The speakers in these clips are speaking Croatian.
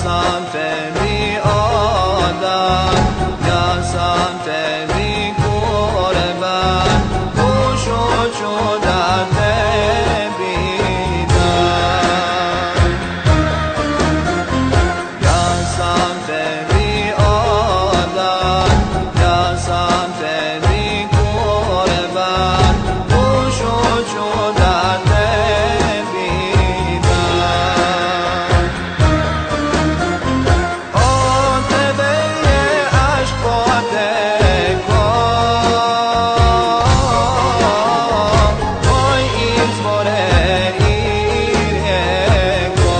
sam tebi odan, ja sam tebi kurban, dušu ću da tebi dam. Ja sam tebi odan, ja sam tebi kurban, dušu ću da tebi dam. Od tebe je ašk potekao, tvoj izvore i rijeko.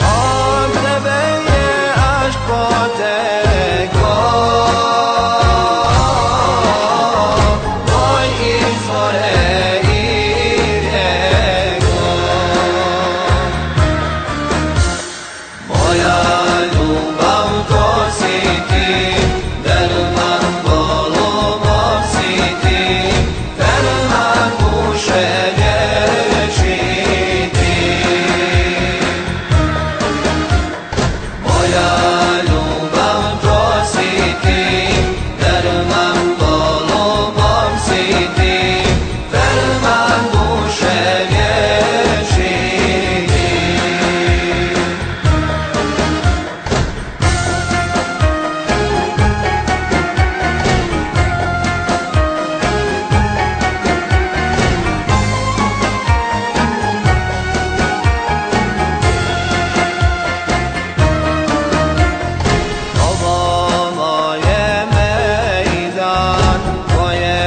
Od tebe je ašk potekao, tvoj izvore i rijeko. Moja ljubav to si ti, Derman golubov si ti, Derman duše vječiti. Moja ljubav to si ti, Derman golubov si ti, Derman duše vječiti. Ovo moje mejdan, ko je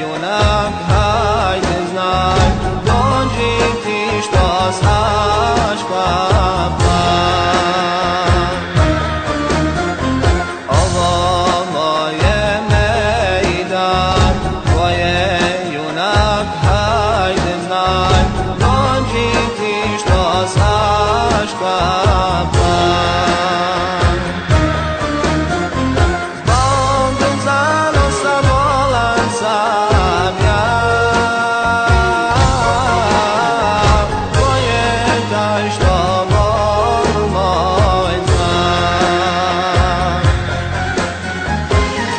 junak, hajde znaj, dođi ti što znaš plan. Ovo moje mejdan, ko je junak, hajde znaj, dođi ti što znaš plan. Zbog zanosa bolan sam ja, ko je taj što bol moj zna.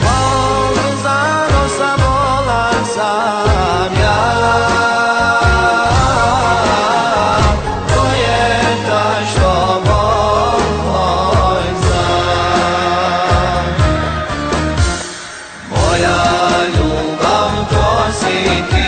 Zbog zanosa bolan sam ja, ko je taj što bol moj zna. Moja ljubav to si ti,